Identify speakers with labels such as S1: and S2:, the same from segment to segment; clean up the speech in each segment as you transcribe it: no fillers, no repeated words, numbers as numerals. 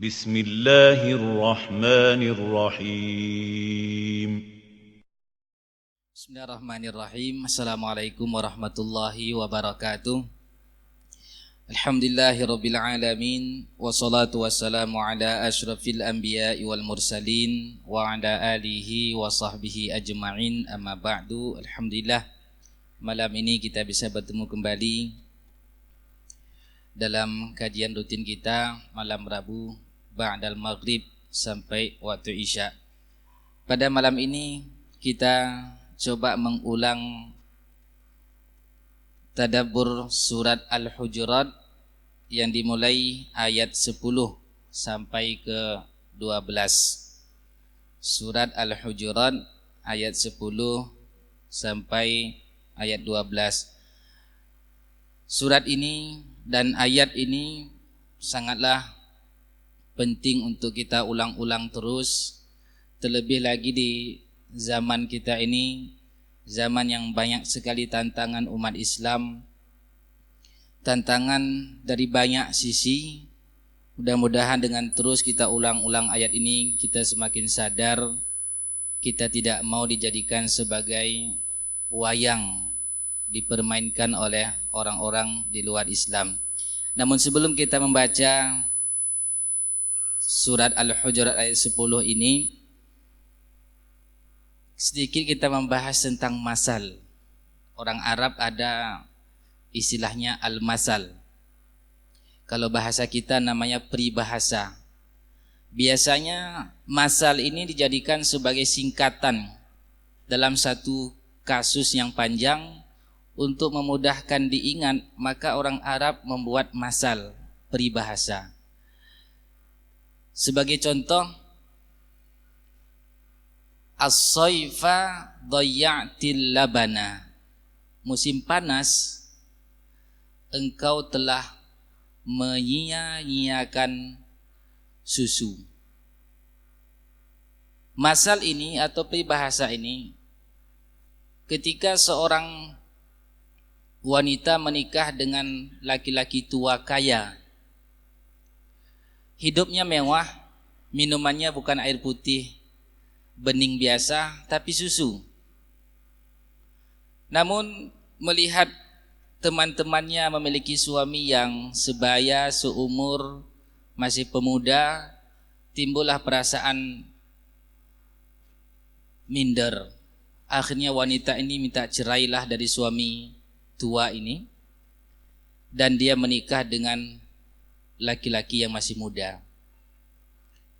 S1: Bismillahirrahmanirrahim.
S2: Bismillahirrahmanirrahim. Assalamualaikum warahmatullahi wabarakatuh. Alhamdulillahirabbil alamin wassalatu wassalamu ala asyrafil anbiya'i wal mursalin wa ala alihi wa sahbihi ajma'in, amma ba'du. Alhamdulillah, malam ini kita bisa bertemu kembali dalam kajian rutin kita malam Rabu ba'dal maghrib sampai waktu Isya. Pada malam ini kita coba mengulang tadabbur surat Al-Hujurat yang dimulai ayat 10 sampai ke 12. Surat Al-Hujurat ayat 10 sampai ayat 12. Surat ini dan ayat ini sangatlah penting untuk kita ulang-ulang terus, terlebih lagi di zaman kita ini, zaman yang banyak sekali tantangan umat Islam, tantangan dari banyak sisi. Mudah-mudahan dengan terus kita ulang-ulang ayat ini, kita semakin sadar kita tidak mau dijadikan sebagai wayang dipermainkan oleh orang-orang di luar Islam. Namun sebelum kita membaca surat Al-Hujurat ayat 10 ini, sedikit kita membahas tentang masal. Orang Arab ada istilahnya al-masal. Kalau bahasa kita namanya peribahasa. Biasanya masal ini dijadikan sebagai singkatan dalam satu kasus yang panjang. Untuk memudahkan diingat, maka orang Arab membuat masal, peribahasa. Sebagai contoh, as-sayfa dhayya'til labana. Musim panas engkau telah menyia-nyiakan susu. Masal ini atau peribahasa ini, ketika seorang wanita menikah dengan laki-laki tua kaya, hidupnya mewah, minumannya bukan air putih bening biasa, tapi susu. Namun melihat teman-temannya memiliki suami yang sebaya, seumur, masih pemuda, timbullah perasaan minder. Akhirnya wanita ini minta cerailah dari suami tua ini, dan dia menikah dengan laki-laki yang masih muda.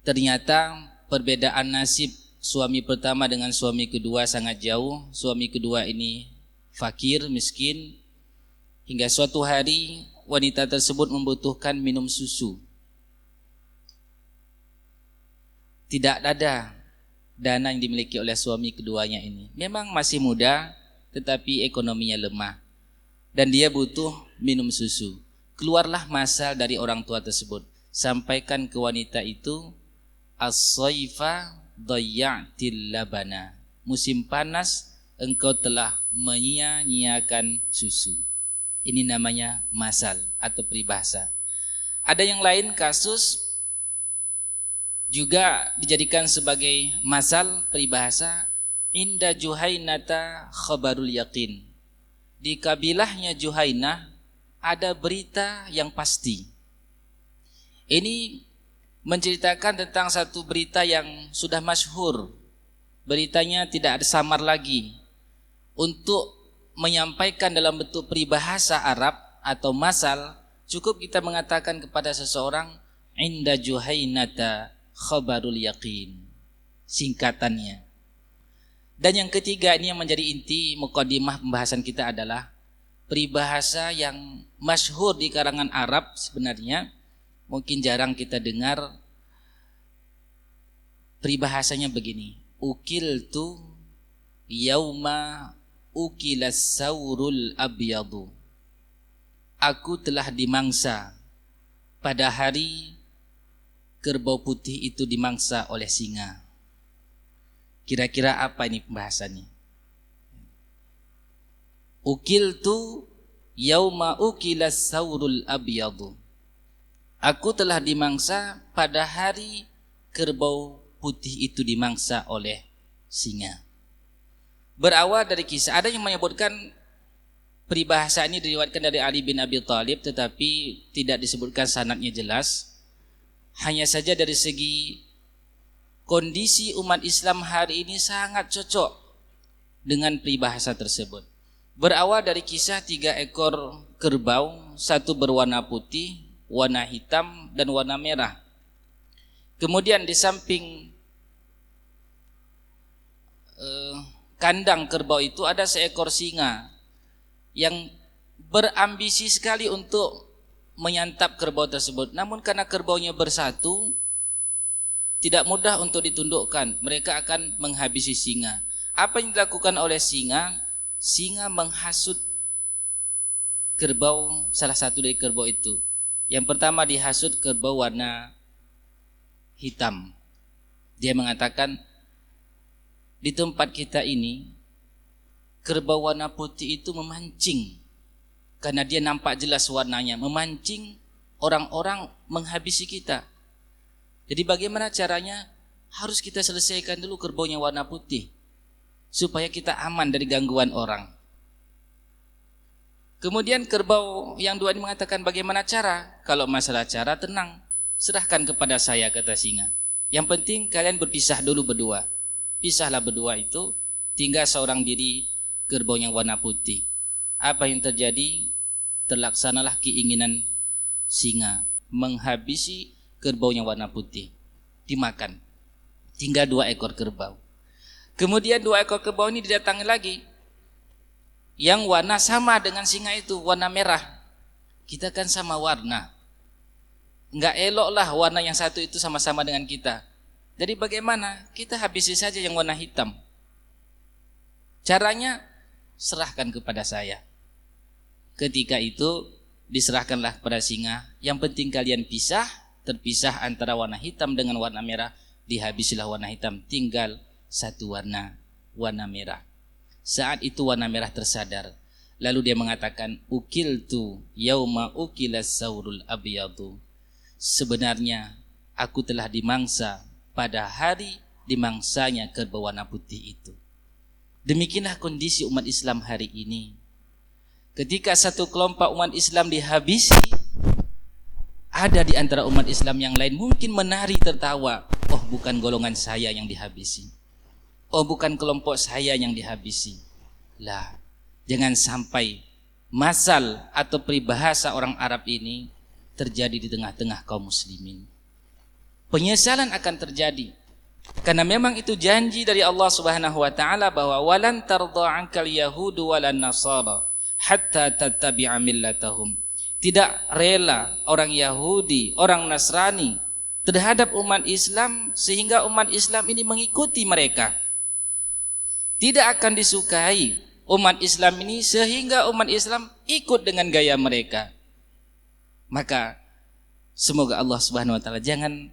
S2: Ternyata perbedaan nasib suami pertama dengan suami kedua sangat jauh. Suami kedua ini fakir, miskin, hingga suatu hari wanita tersebut membutuhkan minum susu. Tidak ada dana yang dimiliki oleh suami keduanya ini. Memang masih muda, tetapi ekonominya lemah, dan dia butuh minum susu. Keluarlah masal dari orang tua tersebut. Sampaikan ke wanita itu, as-sayfa dhayya'til labana. Musim panas engkau telah menyia-nyiakan susu. Ini namanya masal atau peribahasa. Ada yang lain kasus juga dijadikan sebagai masal, peribahasa. Inda Juhainata khabarul yaqin. Di kabilahnya Juhainah ada berita yang pasti. Ini menceritakan tentang satu berita yang sudah masyhur. Beritanya tidak ada samar lagi. Untuk menyampaikan dalam bentuk peribahasa Arab atau masal, cukup kita mengatakan kepada seseorang, inda Juhainata khabarul yaqin, singkatannya. Dan yang ketiga, ini yang menjadi inti mukadimah pembahasan kita adalah peribahasa yang masyhur di kalangan Arab. Sebenarnya mungkin jarang kita dengar. Peribahasanya begini, ukiltu yauma ukilas saurul abyadu. Aku telah dimangsa pada hari kerbau putih itu dimangsa oleh singa. Kira-kira apa ini pembahasannya? Ukiltu yauma ukilas saurul abyadu. Aku telah dimangsa pada hari kerbau putih itu dimangsa oleh singa. Berawal dari kisah, ada yang menyebutkan peribahasa ini diriwayatkan dari Ali bin Abi Thalib, tetapi tidak disebutkan sanadnya jelas. Hanya saja dari segi kondisi umat Islam hari ini sangat cocok dengan peribahasa tersebut. Berawal dari kisah 3 ekor kerbau, satu berwarna putih, warna hitam, dan warna merah. Kemudian di samping kandang kerbau itu ada seekor singa yang berambisi sekali untuk menyantap kerbau tersebut. Namun karena kerbaunya bersatu, tidak mudah untuk ditundukkan. Mereka akan menghabisi singa. Apa yang dilakukan oleh singa? Singa menghasut kerbau, salah satu dari kerbau itu. Yang pertama dihasut kerbau warna hitam. Dia mengatakan, di tempat kita ini kerbau warna putih itu memancing, karena dia nampak jelas warnanya, memancing orang-orang menghabisi kita. Jadi bagaimana caranya? Harus kita selesaikan dulu kerbaunya warna putih, supaya kita aman dari gangguan orang. Kemudian kerbau yang dua ini mengatakan, bagaimana cara? Kalau masalah cara, tenang, serahkan kepada saya, kata singa. Yang penting kalian berpisah dulu berdua. Pisahlah berdua itu, tinggal seorang diri kerbau yang warna putih. Apa yang terjadi? Terlaksanalah keinginan singa, menghabisi kerbau yang warna putih. Dimakan. Tinggal 2 ekor kerbau. Kemudian 2 ekor kerbau ini didatangi lagi, yang warna sama dengan singa itu, warna merah. Kita kan sama warna, enggak elok lah warna yang satu itu sama-sama dengan kita. Jadi bagaimana? Kita habisi saja yang warna hitam. Caranya, serahkan kepada saya. Ketika itu diserahkanlah kepada singa. Yang penting kalian pisah, terpisah antara warna hitam dengan warna merah. Dihabisilah warna hitam, tinggal satu warna, warna merah. Saat itu warna merah tersadar. Lalu dia mengatakan, ukiltu yauma ukilas saurul abyadu. Sebenarnya aku telah dimangsa pada hari dimangsanya kerbau warna putih itu. Demikianlah kondisi umat Islam hari ini. Ketika satu kelompok umat Islam dihabisi, ada di antara umat Islam yang lain mungkin menari tertawa. Oh, bukan golongan saya yang dihabisi. Oh, bukan kelompok saya yang dihabisi. Lah, jangan sampai masal atau peribahasa orang Arab ini terjadi di tengah-tengah kaum muslimin. Penyesalan akan terjadi, karena memang itu janji dari Allah Subhanahu wa taala bahwa walan tardha 'ankal yahudu walan nasara hatta tattabi'a millatahum. Tidak rela orang Yahudi, orang Nasrani terhadap umat Islam sehingga umat Islam ini mengikuti mereka. Tidak akan disukai umat Islam ini sehingga umat Islam ikut dengan gaya mereka. Maka semoga Allah Subhanahu wa taala jangan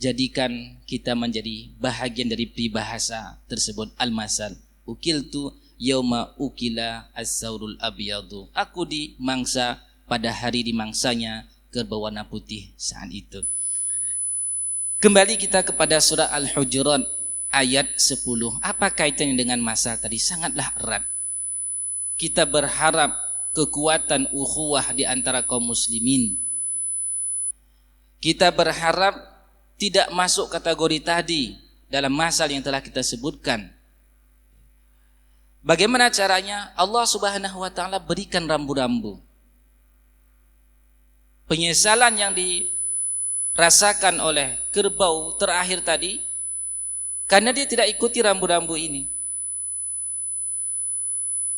S2: jadikan kita menjadi bahagian dari peribahasa tersebut, al-masal. Ukiltu yauma ukila as-saurul abyadu. Aku dimangsa pada hari dimangsanya kerbau warna putih saat itu. Kembali kita kepada surah Al-Hujurat ayat 10. Apa kaitannya dengan masa tadi? Sangatlah erat. Kita berharap kekuatan ukhuwah di antara kaum muslimin. Kita berharap tidak masuk kategori tadi dalam masal yang telah kita sebutkan. Bagaimana caranya? Allah Subhanahu wa taala berikan rambu-rambu. Penyesalan yang dirasakan oleh kerbau terakhir tadi karena dia tidak ikuti rambu-rambu ini.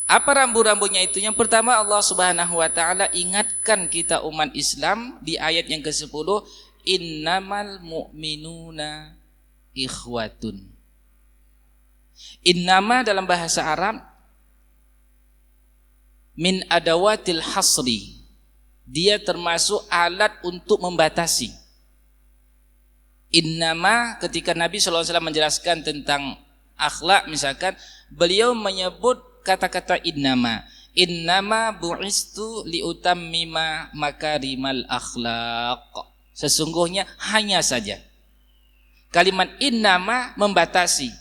S2: Apa rambu-rambunya itu? Yang pertama, Allah Subhanahu wa taala ingatkan kita umat Islam di ayat yang ke-10, innamal mu'minuna ikhwatun. Innama dalam bahasa Arab min adawatil hasri. Dia termasuk alat untuk membatasi. Innama, ketika Nabi SAW menjelaskan tentang akhlak misalkan, beliau menyebut kata-kata innama. Innama bu'istu liutammima makarimal akhlaq. Sesungguhnya hanya saja. Kalimat innama membatasi.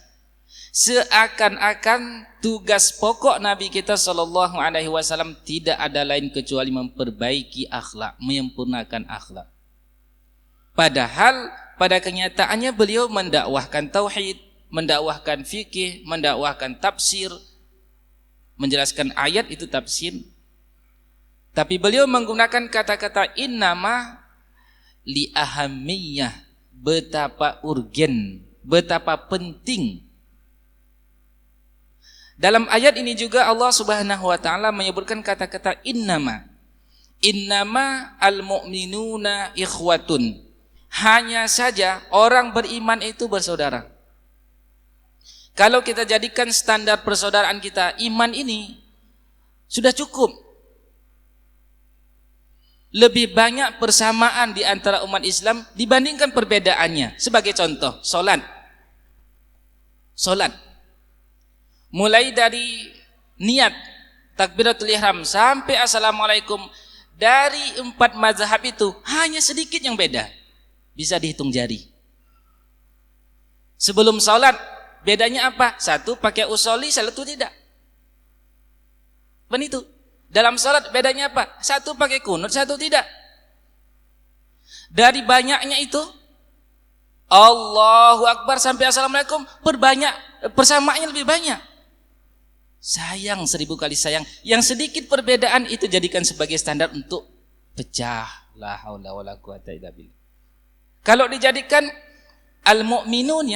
S2: Seakan-akan tugas pokok Nabi kita sallallahu alaihi wasallam tidak ada lain kecuali memperbaiki akhlak, menyempurnakan akhlak. Padahal pada kenyataannya beliau mendakwahkan tauhid, mendakwahkan fikih, mendakwahkan tafsir, menjelaskan ayat itu tafsir. Tapi beliau menggunakan kata-kata innama li ahammiyah, betapa urgen, betapa penting. Dalam ayat ini juga Allah Subhanahu wa taala menyebutkan kata-kata innama. Innama al-mu'minuna ikhwatun. Hanya saja orang beriman itu bersaudara. Kalau kita jadikan standar persaudaraan kita iman ini sudah cukup. Lebih banyak persamaan di antara umat Islam dibandingkan perbedaannya. Sebagai contoh, salat. Mulai dari niat takbiratul ihram sampai assalamualaikum, dari 4 mazhab itu hanya sedikit yang beda, bisa dihitung jari. Sebelum salat bedanya apa? Satu pakai usolli, satu tidak. Begitu. Dalam salat bedanya apa? Satu pakai kunut, satu tidak. Dari banyaknya itu Allahu Akbar sampai assalamualaikum, persamaannya lebih banyak. Sayang 1000 kali sayang. Yang sedikit perbedaan itu jadikan sebagai standar untuk pecah. La haula wala quwata illa billah. Kalau dijadikan al-mu'minun,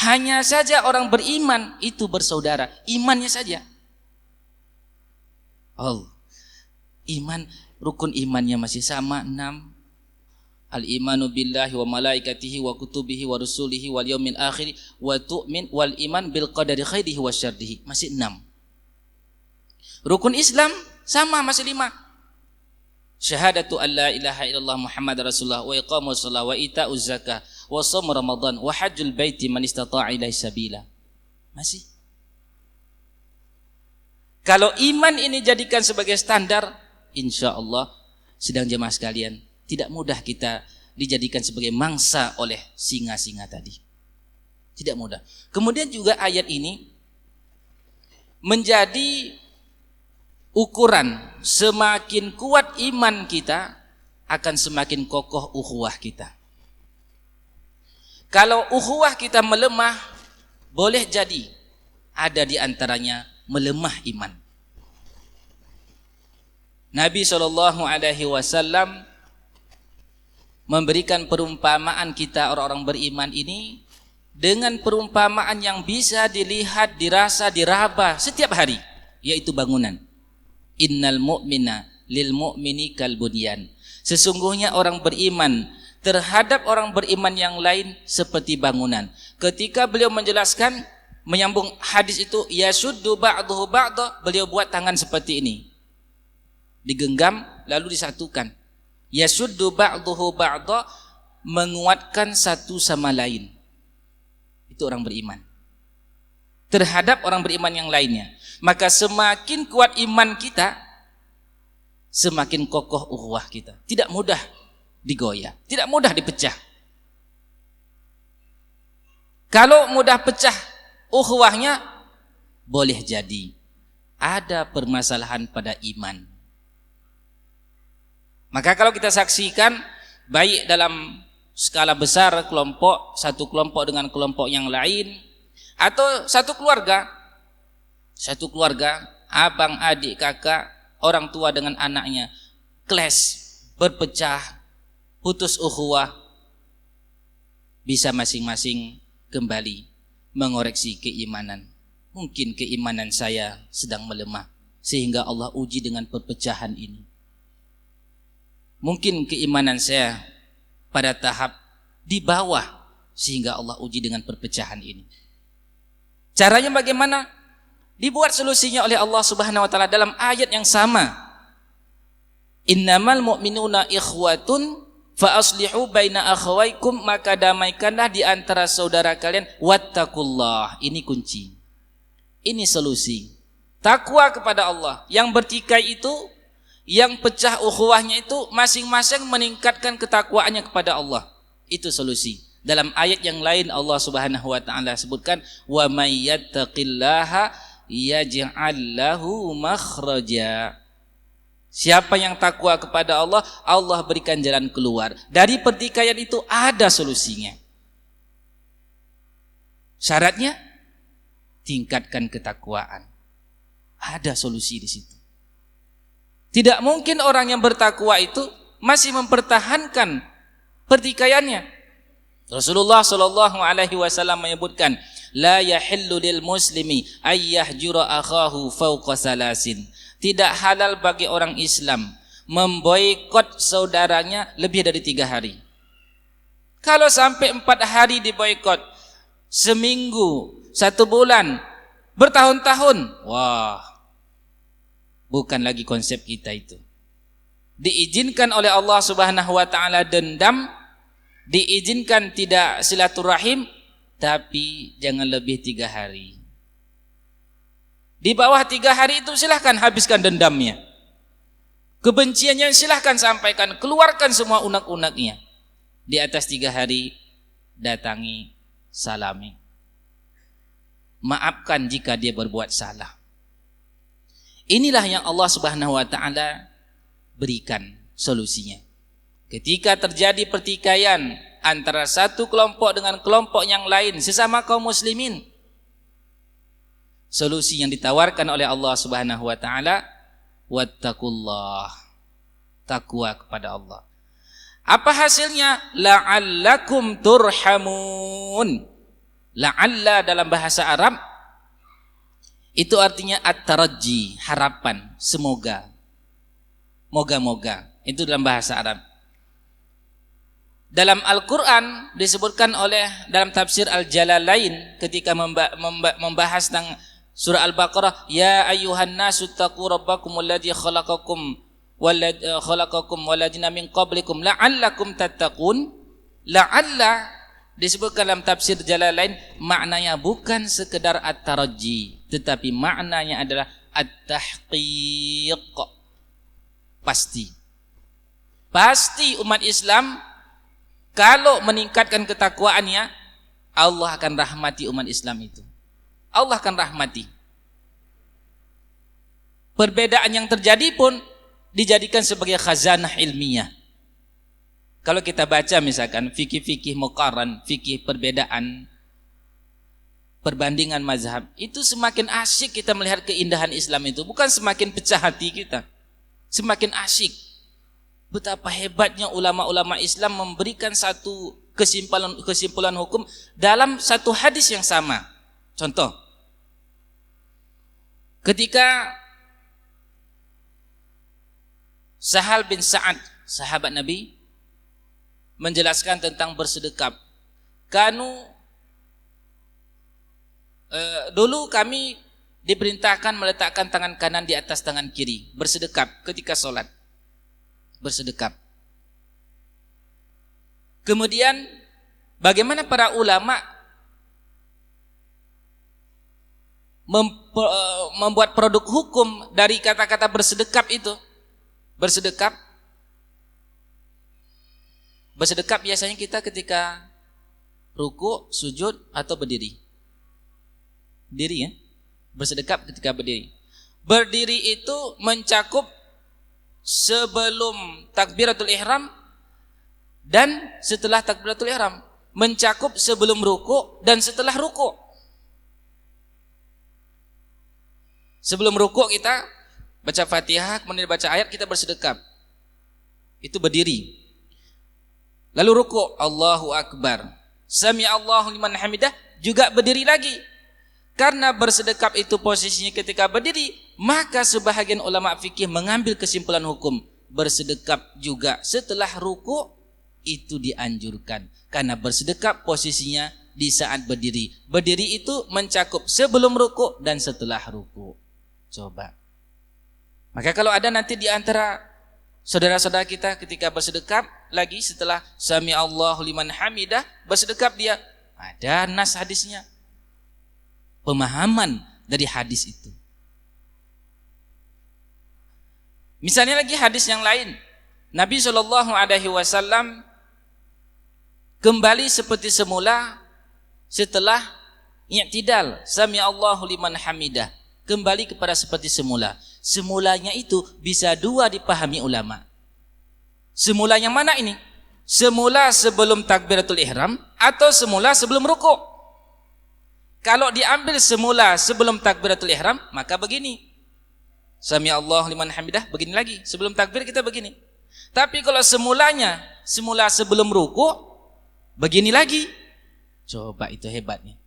S2: hanya saja orang beriman itu bersaudara, imannya saja. Iman, rukun imannya masih sama 6. Al-imanu billahi wa malaikatihi wa kutubihi wa rusulihi wal yaumil akhir wa tu'min wal iman bil qadari khairihi wa syarrihi, masih 6. Rukun Islam sama, masih 5. Syahadatu an la ilaha illallah Muhammad Rasulullah wa iqamus shalah wa ita'uz zakah wa shaum ramadan wa hajjul baiti man istata'a ilaihi sabila. Masih. Kalau iman ini jadikan sebagai standar, insyaallah sedang jemaah sekalian, tidak mudah kita dijadikan sebagai mangsa oleh singa-singa tadi. Tidak mudah. Kemudian juga ayat ini menjadi ukuran semakin kuat iman kita akan semakin kokoh ukhuwah kita. Kalau ukhuwah kita melemah, boleh jadi ada di antaranya melemah iman. Nabi SAW memberikan perumpamaan kita orang-orang beriman ini dengan perumpamaan yang bisa dilihat, dirasa, diraba setiap hari, yaitu bangunan. Innal mu'mina lil mu'mini kal bunyan. Sesungguhnya orang beriman terhadap orang beriman yang lain seperti bangunan. Ketika beliau menjelaskan, menyambung hadis itu, yasuddu ba'duhu ba'da, beliau buat tangan seperti ini, digenggam lalu disatukan. Yasuddu ba'duhu ba'da, menguatkan satu sama lain. Itu orang beriman terhadap orang beriman yang lainnya. Maka semakin kuat iman kita, semakin kokoh ukhuwah kita. Tidak mudah digoyah, tidak mudah dipecah. Kalau mudah pecah ukhuwahnya, boleh jadi ada permasalahan pada iman. Maka kalau kita saksikan, baik dalam skala besar kelompok, satu kelompok dengan kelompok yang lain, atau satu keluarga, abang, adik, kakak, orang tua dengan anaknya, clash, berpecah, putus ukhuwah, bisa masing-masing kembali mengoreksi keimanan. Mungkin keimanan saya sedang melemah, sehingga Allah uji dengan perpecahan ini. Mungkin keimanan saya pada tahap di bawah, sehingga Allah uji dengan perpecahan ini. Caranya bagaimana? Dibuat solusinya oleh Allah Subhanahu wa taala dalam ayat yang sama. Innamal mu'minuna ikhwatun fa aslihu baina akhawaikum, maka damaikanlah di antara saudara kalian, wattaqullah. Ini kunci. Ini solusi. Takwa kepada Allah. Yang bertikai itu Yang pecah ukhuwahnya itu masing-masing meningkatkan ketakwaannya kepada Allah. Itu solusi. Dalam ayat yang lain Allah Subhanahu wa taala sebutkan wa may yattaqillaha yaj'al lahu makhraja. Siapa yang takwa kepada Allah, Allah berikan jalan keluar. Dari pertikaian itu ada solusinya. Syaratnya tingkatkan ketakwaan. Ada solusi di situ. Tidak mungkin orang yang bertakwa itu masih mempertahankan pertikaiannya. Rasulullah sallallahu alaihi wasallam menyebutkan, la yahillu lil muslimi ayyahjura akhahu fawqa salasin. Tidak halal bagi orang Islam memboikot saudaranya lebih dari 3 hari. Kalau sampai 4 hari diboikot, seminggu, 1 bulan, bertahun-tahun, wah, bukan lagi konsep kita itu. Diizinkan oleh Allah Subhanahu wa taala dendam, diizinkan tidak silaturahim, tapi jangan lebih 3 hari. Di bawah 3 hari itu silahkan habiskan dendamnya. Kebenciannya silahkan sampaikan, keluarkan semua unek-uneknya. Di atas 3 hari datangi, salami. Maafkan jika dia berbuat salah. Inilah yang Allah Subhanahu wa taala berikan solusinya. Ketika terjadi pertikaian antara satu kelompok dengan kelompok yang lain sesama kaum muslimin, solusi yang ditawarkan oleh Allah Subhanahu wa taala, wattaqullah, takwa kepada Allah. Apa hasilnya? La'allakum turhamun. La'alla dalam bahasa Arab itu artinya at-tarajji, harapan, semoga, moga-moga. Itu dalam bahasa Arab. Dalam Al-Quran disebutkan oleh dalam tafsir Al-Jalalain ketika membahas tentang surah Al-Baqarah, ya ayyuhan nasu taqu rabbakumul ladzi khalaqakum waladina min qablikum la'allakum tattaqun. La'alla disebutkan dalam tafsir Jalalain maknanya bukan sekedar at-tarajji, tetapi maknanya adalah at-tahqiq. Pasti umat Islam kalau meningkatkan ketakwaannya, Allah akan rahmati umat Islam itu. Allah akan rahmati. Perbedaan yang terjadi pun dijadikan sebagai khazanah ilmiah. Kalau kita baca misalkan fikih-fikih muqarran, fikih perbedaan, perbandingan mazhab, itu semakin asyik kita melihat keindahan Islam itu. Bukan semakin pecah hati kita, semakin asyik. Betapa hebatnya ulama-ulama Islam memberikan satu kesimpulan hukum dalam satu hadis yang sama. Contoh, ketika Sahal bin Sa'ad, sahabat Nabi, menjelaskan tentang bersedekap. Dulu kami diperintahkan meletakkan tangan kanan di atas tangan kiri, bersedekap ketika sholat. Bersedekap. Kemudian bagaimana para ulama membuat produk hukum dari kata-kata bersedekap itu? Bersedekap biasanya kita ketika ruku, sujud atau berdiri. Berdiri ya? Bersedekap ketika berdiri. Berdiri itu mencakup sebelum takbiratul ihram dan setelah takbiratul ihram, mencakup sebelum ruku dan setelah ruku. Sebelum ruku kita baca Fatihah, kemudian baca ayat, kita bersedekap. Itu berdiri. Lalu ruku, Allahu Akbar, Sami Allahu liman hamidah, juga berdiri lagi. Karena bersedekap itu posisinya ketika berdiri, maka sebahagian ulama fikih mengambil kesimpulan hukum bersedekap juga setelah ruku itu dianjurkan. Karena bersedekap posisinya di saat berdiri. Berdiri itu mencakup sebelum ruku dan setelah ruku. Coba. Maka kalau ada nanti di antara saudara-saudara kita ketika bersedekap lagi setelah Sami Allahu liman hamidah, bersedekap dia, ada nas hadisnya. Pemahaman dari hadis itu. Misalnya lagi hadis yang lain, Nabi SAW kembali seperti semula setelah i'tidal, sami Allahu liman hamidah, kembali kepada seperti semula. Semulanya itu bisa dua dipahami ulama. Semula yang mana ini? Semula sebelum takbiratul ihram atau semula sebelum rukuk? Kalau diambil semula sebelum takbiratul ihram, maka begini. Sami Allah liman hamidah, begini lagi. Sebelum takbir kita begini. Tapi kalau semula sebelum ruku, begini lagi. Coba itu hebatnya.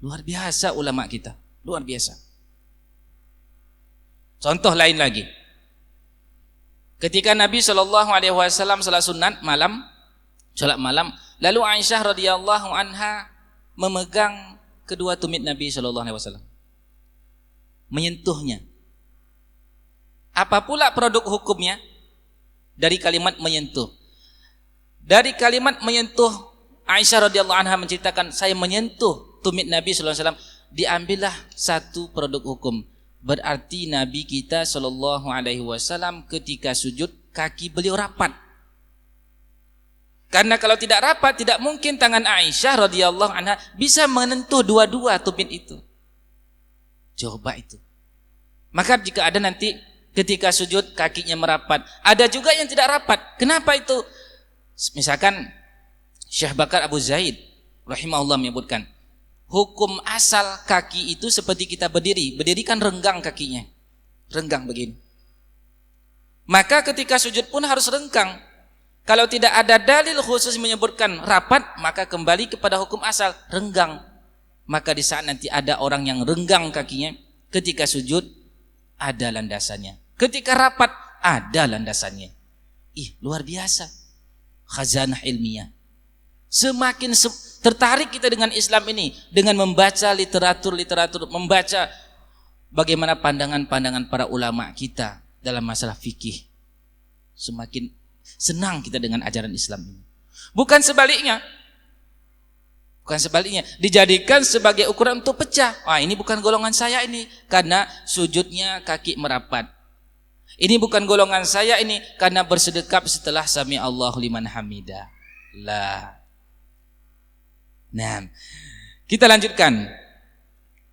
S2: Luar biasa ulama kita, luar biasa. Contoh lain lagi. Ketika Nabi SAW salat sunat malam, salat malam, lalu Aisyah radhiyallahu anha memegang kedua tumit Nabi SAW, menyentuhnya. Apa pula produk hukumnya? Dari kalimat menyentuh. Dari kalimat menyentuh, Aisyah radhiyallahu anha menceritakan, saya menyentuh tumit Nabi SAW. Diambillah satu produk hukum. Berarti Nabi kita SAW ketika sujud, kaki beliau rapat. Karena kalau tidak rapat, tidak mungkin tangan Aisyah radhiyallahu anha bisa menyentuh dua-dua tumit itu. Coba itu. Maka jika ada nanti ketika sujud kakinya merapat, ada juga yang tidak rapat. Kenapa itu? Misalkan Syekh Bakar Abu Zaid rahimahullah menyebutkan, hukum asal kaki itu seperti kita berdiri. Berdiri kan renggang kakinya, renggang begini. Maka ketika sujud pun harus renggang. Kalau tidak ada dalil khusus menyebutkan rapat, maka kembali kepada hukum asal, renggang. Maka di saat nanti ada orang yang renggang kakinya, ketika sujud ada landasannya. Ketika rapat ada landasannya. Luar biasa. Khazanah ilmiah. Semakin tertarik kita dengan Islam ini, dengan membaca literatur, membaca bagaimana pandangan-pandangan para ulama kita dalam masalah fikih. Semakin senang kita dengan ajaran Islam ini. Bukan sebaliknya. Dijadikan sebagai ukuran untuk pecah. Ini bukan golongan saya ini, karena sujudnya kaki merapat. Ini bukan golongan saya ini, karena bersedekap setelah sami Allahu liman hamidah. Nah, kita lanjutkan.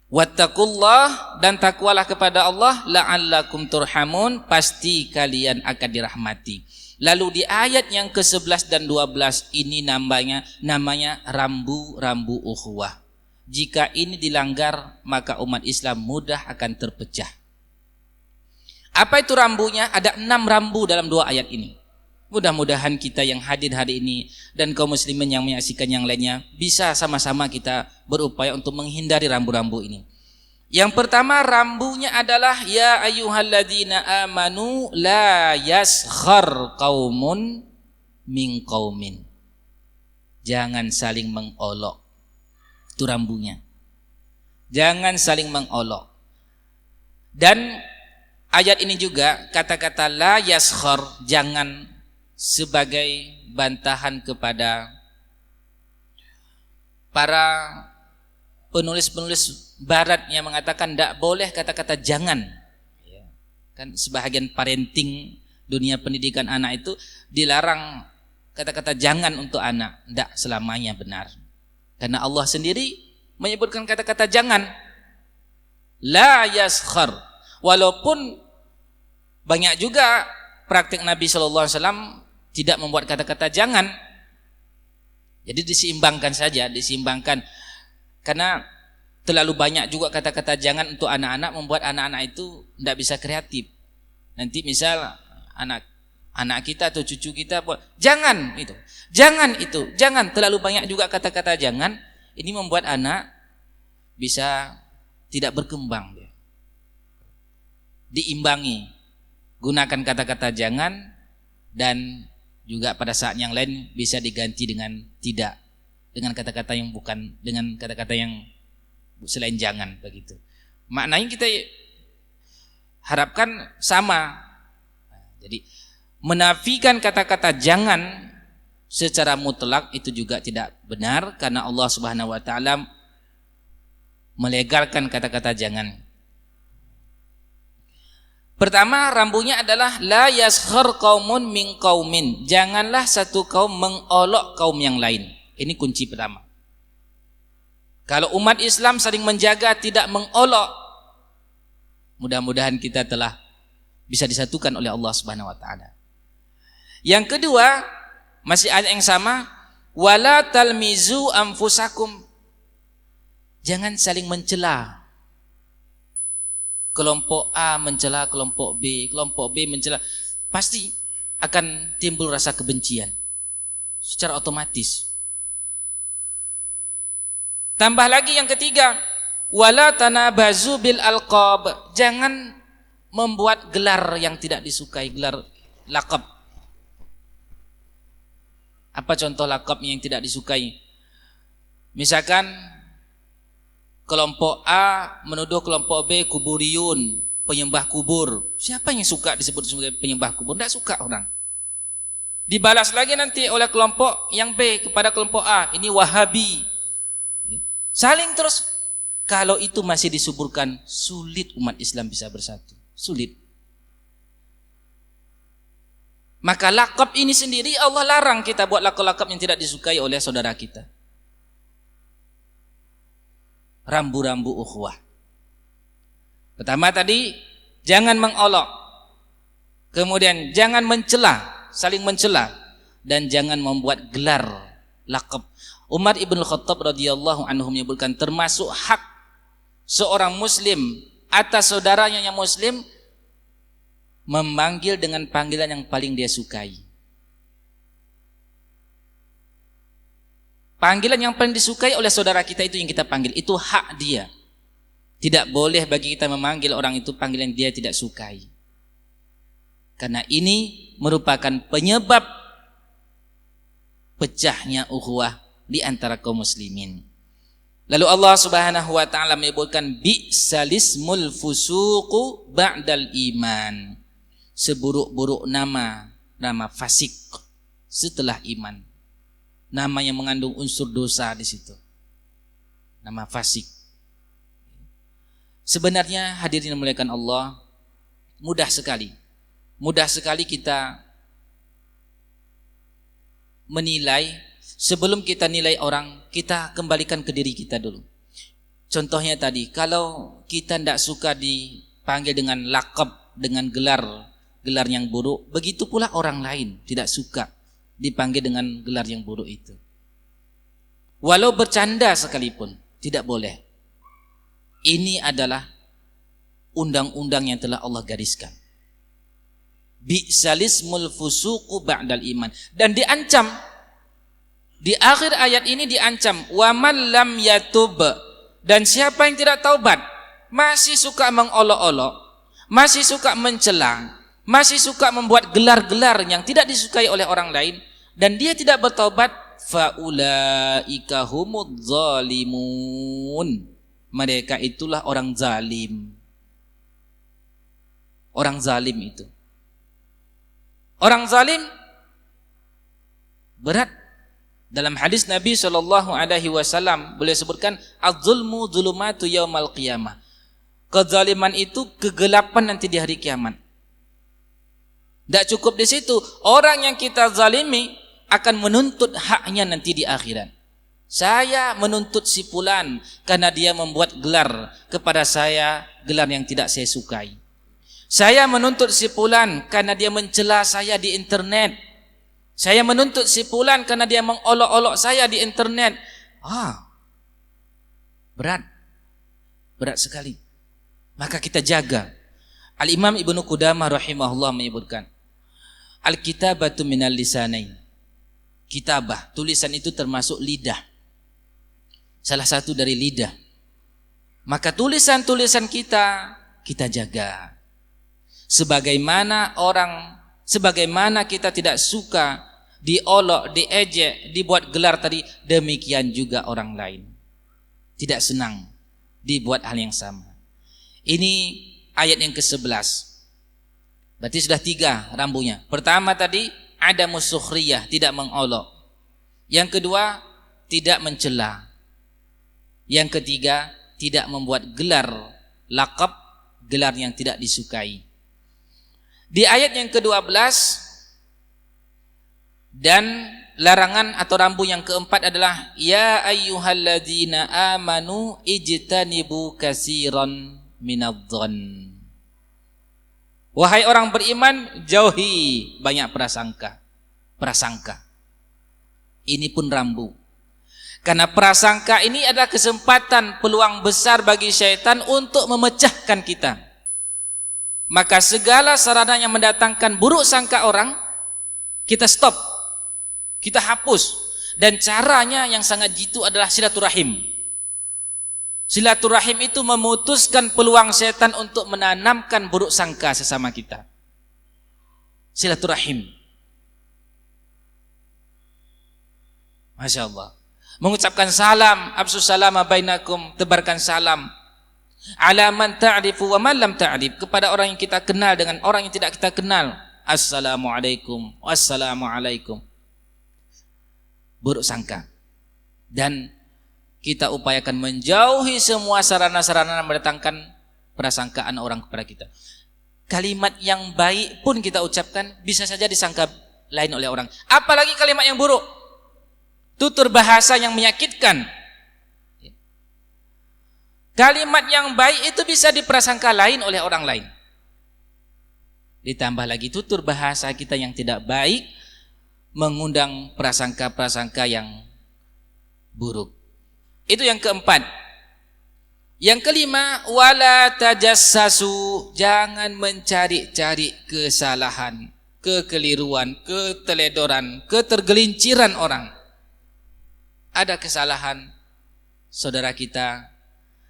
S2: Wattaqullah, dan takwalah kepada Allah, la'allakum turhamun, pasti kalian akan dirahmati. Lalu di ayat yang ke-11 dan 12 ini namanya rambu-rambu ukhuwah. Jika ini dilanggar, maka umat Islam mudah akan terpecah. Apa itu rambunya? Ada 6 rambu dalam 2 ayat ini. Mudah-mudahan kita yang hadir hari ini dan kaum muslimin yang menyaksikan yang lainnya bisa sama-sama kita berupaya untuk menghindari rambu-rambu ini. Yang pertama rambunya adalah ya ayyuhalladzina amanu la yaskhar qaumun min qaumin. Jangan saling mengolok. Itu rambunya. Jangan saling mengolok. Dan ayat ini juga kata-kata la yaskhar, jangan, sebagai bantahan kepada para penulis-penulis barat yang mengatakan tidak boleh kata-kata jangan. Kan sebahagian parenting, dunia pendidikan anak itu dilarang kata-kata jangan untuk anak. Tidak selamanya benar. Karena Allah sendiri menyebutkan kata-kata jangan. La yaskhar. Walaupun banyak juga praktik Nabi SAW tidak membuat kata-kata jangan. Jadi diseimbangkan saja, diseimbangkan. Karena terlalu banyak juga kata-kata jangan untuk anak-anak, membuat anak-anak itu tidak bisa kreatif. Nanti misal anak kita atau cucu kita buat jangan itu, jangan. Terlalu banyak juga kata-kata jangan. Ini membuat anak bisa tidak berkembang. Diimbangi, gunakan kata-kata jangan, dan juga pada saat yang lain bisa diganti dengan tidak, dengan kata-kata yang bukan, dengan kata-kata yang selain jangan, begitu. Maknanya kita harapkan sama. Jadi menafikan kata-kata jangan secara mutlak itu juga tidak benar, karena Allah Subhanahu wa taala melegalkan kata-kata jangan. Pertama, rambunya adalah la yaskhar qaumun min qaumin. Janganlah satu kaum mengolok kaum yang lain. Ini kunci pertama. Kalau umat Islam saling menjaga tidak mengolok, mudah-mudahan kita telah bisa disatukan oleh Allah Subhanahu wa taala. Yang kedua, masih ayat yang sama, wala talmizu anfusakum. Jangan saling mencela. Kelompok A mencela kelompok B mencela, pasti akan timbul rasa kebencian secara otomatis. Tambah lagi yang ketiga, wala tanabazu bil alqab. Jangan membuat gelar yang tidak disukai, gelar laqab. Apa contoh laqab yang tidak disukai? Misalkan kelompok A menuduh kelompok B kuburiyun, penyembah kubur. Siapa yang suka disebut sebagai penyembah kubur? Tidak suka orang. Dibalas lagi nanti oleh kelompok yang B kepada kelompok A, ini Wahabi. Saling terus. Kalau itu masih disuburkan, sulit umat Islam bisa bersatu. Sulit. Maka lakab ini sendiri Allah larang kita buat lakab-lakab yang tidak disukai oleh saudara kita. Rambu-rambu ukhuwah. Pertama tadi, jangan mengolok. Kemudian jangan mencela, saling mencela, dan jangan membuat gelar laqab. Umar ibn Khattab radhiyallahu anhu menyebutkan termasuk hak seorang muslim atas saudaranya yang muslim memanggil dengan panggilan yang paling dia sukai. Panggilan yang paling disukai oleh saudara kita itu yang kita panggil, itu hak dia. Tidak boleh bagi kita memanggil orang itu panggilan dia tidak sukai. Karena ini merupakan penyebab pecahnya ukhuwah di antara kaum muslimin. Lalu Allah Subhanahu wa taala menyebutkan bi'salismul fusuqu ba'dal iman. Seburuk-buruk nama fasik setelah iman. Nama yang mengandung unsur dosa di situ. Nama fasik. Sebenarnya hadirin yang dimuliakan Allah, mudah sekali. Mudah sekali kita menilai. Sebelum kita nilai orang, kita kembalikan ke diri kita dulu. Contohnya tadi, kalau kita tidak suka dipanggil dengan lakab, dengan gelar yang buruk, begitu pula orang lain tidak suka dipanggil dengan gelar yang buruk itu. Walau bercanda sekalipun, tidak boleh. Ini adalah undang-undang yang telah Allah gariskan. Bi'salismul fusuqu ba'dal iman. Dan diancam, di akhir ayat ini diancam, wa man lam yatub, dan siapa yang tidak taubat, masih suka mengolok-olok, masih suka mencela, masih suka membuat gelar-gelar yang tidak disukai oleh orang lain, dan dia tidak bertaubat, faulaika humudz zalimun. Mereka itulah orang zalim. Orang zalim itu. Orang zalim berat. Dalam hadis Nabi SAW boleh sebutkan az-zulmu zulumatu yaumal qiyamah. Kezaliman itu kegelapan nanti di hari kiamat. Tidak cukup di situ, orang yang kita zalimi akan menuntut haknya nanti di akhirat. Saya menuntut si fulan karena dia membuat gelar kepada saya, gelar yang tidak saya sukai. Saya menuntut si fulan karena dia mencela saya di internet. Saya menuntut si fulan karena dia mengolok-olok saya di internet. Berat sekali. Maka kita jaga. Al-Imam Ibnu Qudamah rahimahullah menyebutkan, Al-kitabatu minal lisanain. Kitabah, tulisan itu termasuk lidah. Salah satu dari lidah. Maka tulisan-tulisan kita jaga. Sebagaimana kita tidak suka diolok, diejek, dibuat gelar tadi, demikian juga orang lain tidak senang dibuat hal yang sama. Ini ayat yang ke-11. Berarti sudah 3 rambunya. Pertama tadi ada musukhriyah, tidak mengolok. Yang kedua, tidak mencela. Yang ketiga, tidak membuat gelar laqab, gelar yang tidak disukai. Di ayat yang ke-12 dan larangan atau rambu yang keempat adalah ya ayyuhalladzina amanu ijtanibu katsiran minadh-dhann. Wahai orang beriman, jauhi banyak prasangka. Ini pun rambu. Karena prasangka ini adalah kesempatan, peluang besar bagi syaitan untuk memecahkan kita. Maka segala sarana yang mendatangkan buruk sangka orang, kita stop, kita hapus. Dan caranya yang sangat jitu adalah silaturahim. Silaturahim itu memutuskan peluang setan untuk menanamkan buruk sangka sesama kita. Silaturahim. Masya Allah. Mengucapkan salam, absus salama bainakum, tebarkan salam. Ala man ta'rifu wa man lam ta'rif, kepada orang yang kita kenal dengan orang yang tidak kita kenal. Assalamualaikum, wassalamualaikum. Buruk sangka. Dan kita upayakan menjauhi semua sarana-sarana yang mendatangkan prasangkaan orang kepada kita. Kalimat yang baik pun kita ucapkan bisa saja disangka lain oleh orang. Apalagi kalimat yang buruk. Tutur bahasa yang menyakitkan. Kalimat yang baik itu bisa diprasangka lain oleh orang lain. Ditambah lagi tutur bahasa kita yang tidak baik mengundang prasangka-prasangka yang buruk. Itu yang keempat. Yang kelima, wala tajassasu, jangan mencari-cari kesalahan, kekeliruan, keteledoran, ketergelinciran orang. Ada kesalahan saudara kita,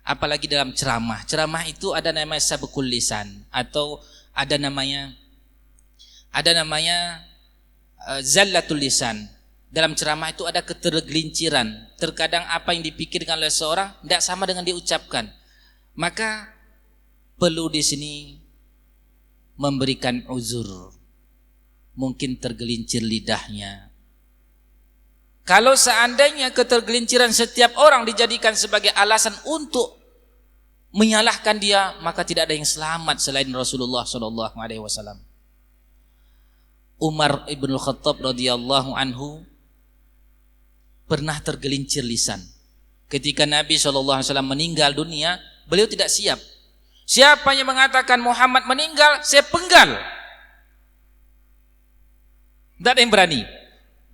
S2: apalagi dalam ceramah. Ceramah itu ada namanya sabqul lisan atau ada namanya zallatul lisan. Dalam ceramah itu ada ketergelinciran. Terkadang apa yang dipikirkan oleh seorang tidak sama dengan diucapkan. Maka perlu di sini memberikan uzur. Mungkin tergelincir lidahnya. Kalau seandainya ketergelinciran setiap orang dijadikan sebagai alasan untuk menyalahkan dia, maka tidak ada yang selamat selain Rasulullah SAW. Umar ibn Khattab radhiyallahu anhu pernah tergelincir lisan. Ketika Nabi SAW meninggal dunia, beliau tidak siap. Siapa yang mengatakan Muhammad meninggal, saya penggal. Tidak ada yang berani.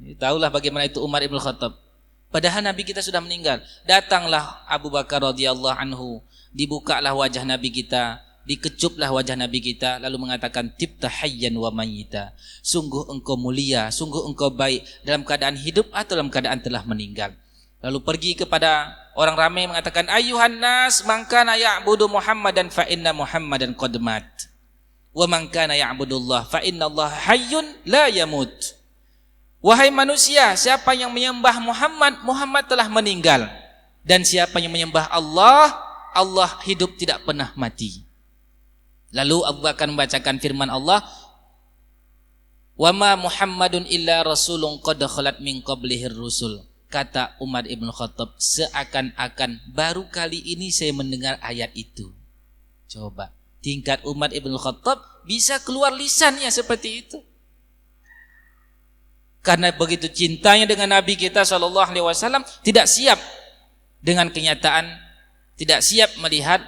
S2: Tahulah bagaimana itu Umar ibn Khattab. Padahal Nabi kita sudah meninggal. Datanglah Abu Bakar radhiyallahu anhu, dibukalah wajah Nabi kita, dikecuplah wajah Nabi kita, lalu mengatakan tibta hayyan wa mayyita, sungguh engkau mulia, sungguh engkau baik dalam keadaan hidup atau dalam keadaan telah meninggal. Lalu pergi kepada orang ramai mengatakan ayyuhan nas man kana ya'budu Muhammadan fa inna Muhammadan qad mat wa man kana ya'budullah fa inna Allah hayyun la yamut. Wahai manusia, siapa yang menyembah Muhammad, Muhammad telah meninggal, dan siapa yang menyembah Allah, Allah hidup tidak pernah mati. Lalu Abu Bakar membacakan firman Allah, wa ma Muhammadun illa rasulun qad khalat min qablihir rusul. Kata Umar ibn Khattab, seakan-akan baru kali ini saya mendengar ayat itu. Coba, tingkat Umar ibn Khattab bisa keluar lisannya seperti itu. Karena begitu cintanya dengan Nabi kita SAW, tidak siap dengan kenyataan, tidak siap melihat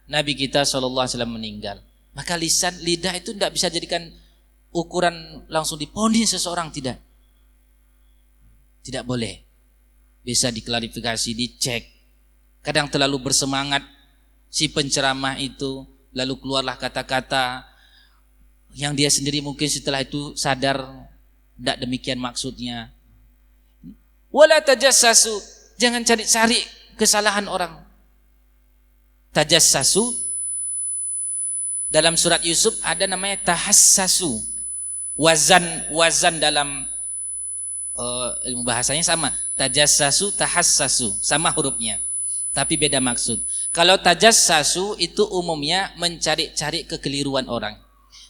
S2: Nabi kita SAW meninggal. Maka lidah itu tidak bisa jadikan ukuran langsung diponis seseorang, tidak. Tidak boleh. Bisa diklarifikasi, dicek. Kadang terlalu bersemangat si penceramah itu, lalu keluarlah kata-kata yang dia sendiri mungkin setelah itu sadar tidak demikian maksudnya. Wala tajassasu, jangan cari-cari kesalahan orang. Tajassasu dalam surat Yusuf ada namanya tahassasu. Wazan dalam ilmu bahasanya sama. Tajassasu, tahassasu, sama hurufnya, tapi beda maksud. Kalau tajassasu itu umumnya mencari-cari kekeliruan orang.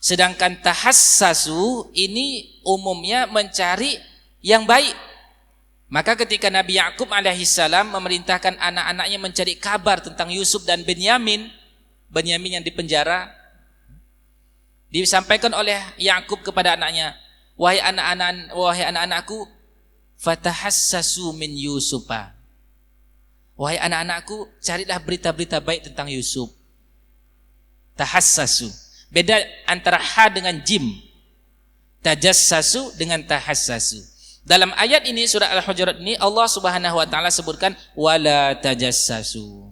S2: Sedangkan tahassasu ini umumnya mencari yang baik. Maka ketika Nabi Ya'qub alaihissalam memerintahkan anak-anaknya mencari kabar tentang Yusuf dan Benyamin yang dipenjara, Disampaikan oleh Yakub kepada anaknya, wahai anak-anakku, fatahassasu min Yusufa. Wahai anak-anakku, carilah berita-berita baik tentang Yusuf. Tahassasu. Beda antara ha dengan jim. Tajassasu dengan tahassasu. Dalam ayat ini, surah Al-Hujurat ini, Allah Subhanahu wa taala sebutkan wala tajassasu.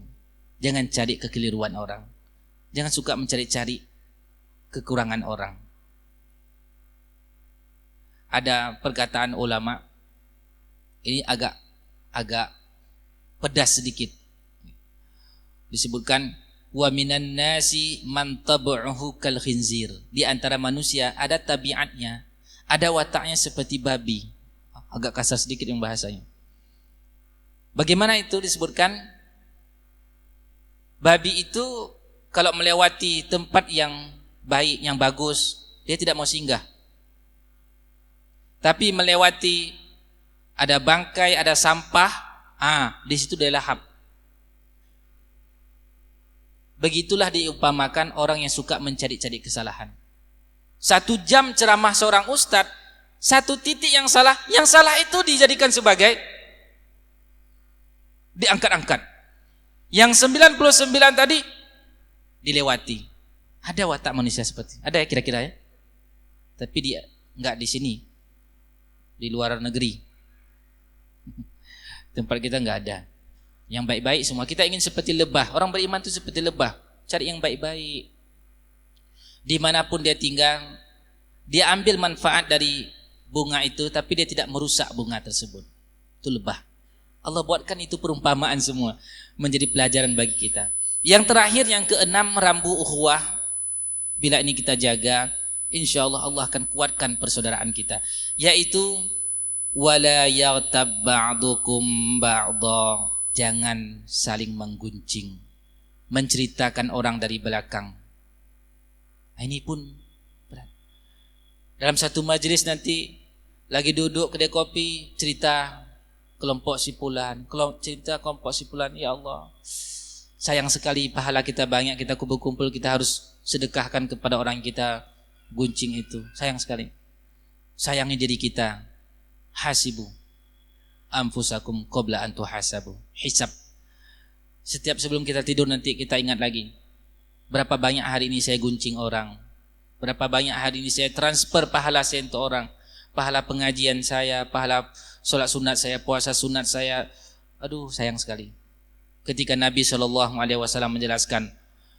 S2: Jangan cari kekeliruan orang. Jangan suka mencari-cari kekurangan orang. Ada perkataan ulama, ini agak pedas sedikit. Disebutkan wa minan nasi man tab'uhu kal khinzir. Di antara manusia ada tabiatnya, ada wataknya seperti babi. Agak kasar sedikit yang bahasanya. Bagaimana itu disebutkan? Babi itu kalau melewati tempat yang baik, yang bagus, dia tidak mau singgah. Tapi melewati ada bangkai, ada sampah, di situ dia lahap. Begitulah diumpamakan orang yang suka mencari-cari kesalahan. 1 jam ceramah seorang ustadz, 1 titik yang salah itu dijadikan sebagai diangkat-angkat. Yang 99 tadi dilewati. Ada watak manusia seperti ada ya kira-kira ya. Tapi dia enggak di sini. Di luar negeri. Tempat kita enggak ada. Yang baik-baik semua. Kita ingin seperti lebah. Orang beriman itu seperti lebah. Cari yang baik-baik. Dimanapun dia tinggal, dia ambil manfaat dari bunga itu, tapi dia tidak merusak bunga tersebut. Itu lebah. Allah buatkan itu perumpamaan semua. Menjadi pelajaran bagi kita. Yang terakhir, yang keenam, rambu ukhuwah. Bila ini kita jaga, insya Allah Allah akan kuatkan persaudaraan kita. Yaitu wala yaghtab ba'dukum ba'dha. Jangan saling menggunjing, menceritakan orang dari belakang. Ini pun berat. Dalam satu majelis nanti lagi duduk kedai kopi, cerita kelompok sipulan, ya Allah. Sayang sekali pahala kita banyak, kita kumpul-kumpul, kita harus sedekahkan kepada orang yang kita guncing itu. Sayang sekali. Sayangi diri kita. Hasibu anfusakum qabla an tuhasabu. Hisab. Setiap sebelum kita tidur nanti kita ingat lagi. Berapa banyak hari ini saya guncing orang. Berapa banyak hari ini saya transfer pahala saya untuk orang. Pahala pengajian saya, pahala sholat sunat saya, puasa sunat saya. Aduh, sayang sekali. Ketika Nabi SAW menjelaskan,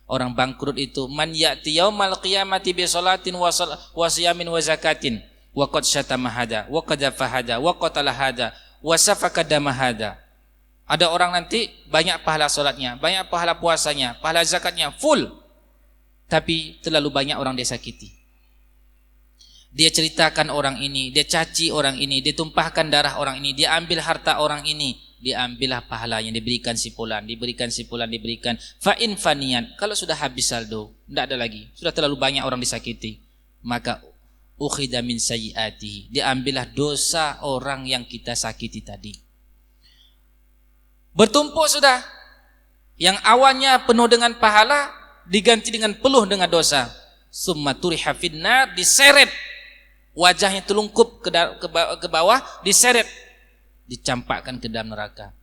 S2: orang bangkrut itu man ya'ti yaumal qiyamati bi sholatin wa siyamin wa zakatin wa qad syatama hada wa qadhafa hada wa qatala hada wa safaka dama hada. Ada orang nanti banyak pahala salatnya, banyak pahala puasanya, pahala zakatnya full, tapi terlalu banyak orang dia sakiti. Dia ceritakan orang ini, dia caci orang ini, dia tumpahkan darah orang ini, dia ambil harta orang ini, diambillah pahalanya, diberikan sipulan, diberikan fa'in fanian. Kalau sudah habis saldo, tidak ada lagi, sudah terlalu banyak orang disakiti, maka ukhida min sayyiatihi, diambillah dosa orang yang kita sakiti tadi. Bertumpuk sudah, yang awalnya penuh dengan pahala diganti dengan penuh dengan dosa. Summa turiha finnar, diseret, wajahnya telungkup ke bawah, diseret, dicampakkan ke dalam neraka.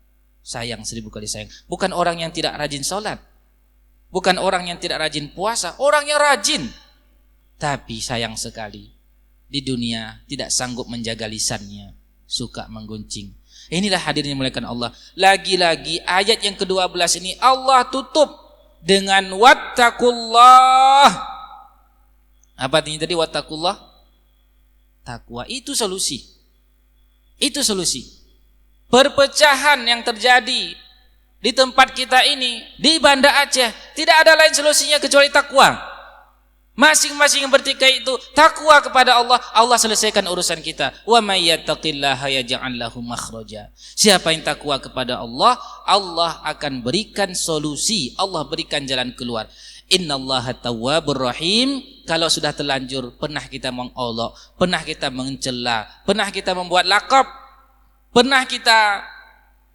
S2: Sayang 1000 kali sayang. Bukan orang yang tidak rajin sholat, bukan orang yang tidak rajin puasa, orang yang rajin, tapi sayang sekali di dunia tidak sanggup menjaga lisannya, suka mengguncing. Inilah hadirin yang dimuliakan Allah. Lagi-lagi ayat yang ke-12 ini Allah tutup dengan wattaqullah. Apa artinya tadi wattaqullah? Takwa. Itu solusi. Itu solusi. Perpecahan yang terjadi di tempat kita ini, di Banda Aceh, tidak ada lain solusinya kecuali takwa. Masing-masing yang bertikai itu takwa kepada Allah, Allah selesaikan urusan kita. Wa may yattaqillaha yaj'al lahu makhraja. Siapa yang takwa kepada Allah, Allah akan berikan solusi, Allah berikan jalan keluar. Innallaha tawwabur rahim. Kalau sudah terlanjur, pernah kita mengolok, pernah kita mencela, pernah kita membuat lakab, pernah kita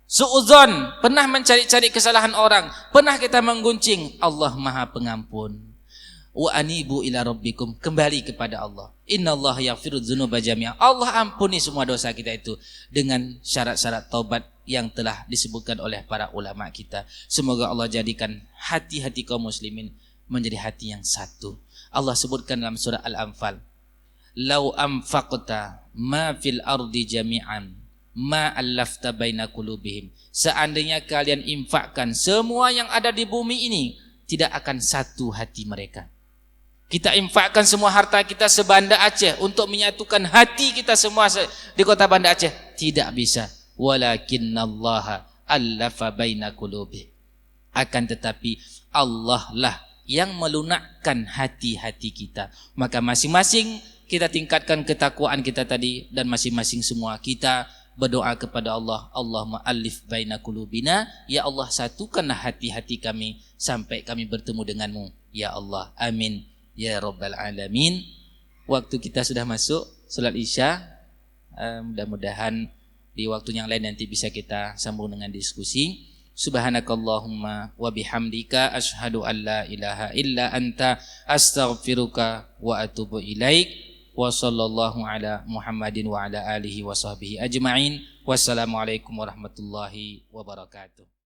S2: suudzon, pernah mencari-cari kesalahan orang, pernah kita mengguncing, Allah Maha Pengampun. Wa anibu ila rabbikum, kembali kepada Allah. Innallaha yaghfiru dzunuba jami'a. Allah ampuni semua dosa kita itu dengan syarat-syarat taubat yang telah disebutkan oleh para ulama kita. Semoga Allah jadikan hati-hati kaum muslimin menjadi hati yang satu. Allah sebutkan dalam surah Al-Anfal, "Lau anfaqta ma fil ardi jami'an ma allafta baina qulubihim." Seandainya kalian infakkan semua yang ada di bumi ini, tidak akan satu hati mereka. Kita infakkan semua harta kita se-Banda Aceh untuk menyatukan hati kita semua di kota Banda Aceh, tidak bisa. Walakinnallaha allafa baina qulubihim. Akan tetapi Allah lah yang melunakkan hati-hati kita. Maka masing-masing kita tingkatkan ketakwaan kita tadi, dan masing-masing semua kita berdoa kepada Allah, Allahumma alif baina qulubina, ya Allah satukanlah hati-hati kami sampai kami bertemu denganmu ya Allah, amin ya rabbal alamin. Waktu kita sudah masuk salat Isya, mudah-mudahan di waktu yang lain nanti bisa kita sambung dengan diskusi. Subhanakallahumma wa bihamdika asyhadu an la ilaha illa anta astaghfiruka wa atubu ilaik. Wa sallallahu ala Muhammadin wa ala alihi wa sahbihi ajma'in. Wassalamualaikum warahmatullahi wabarakatuh.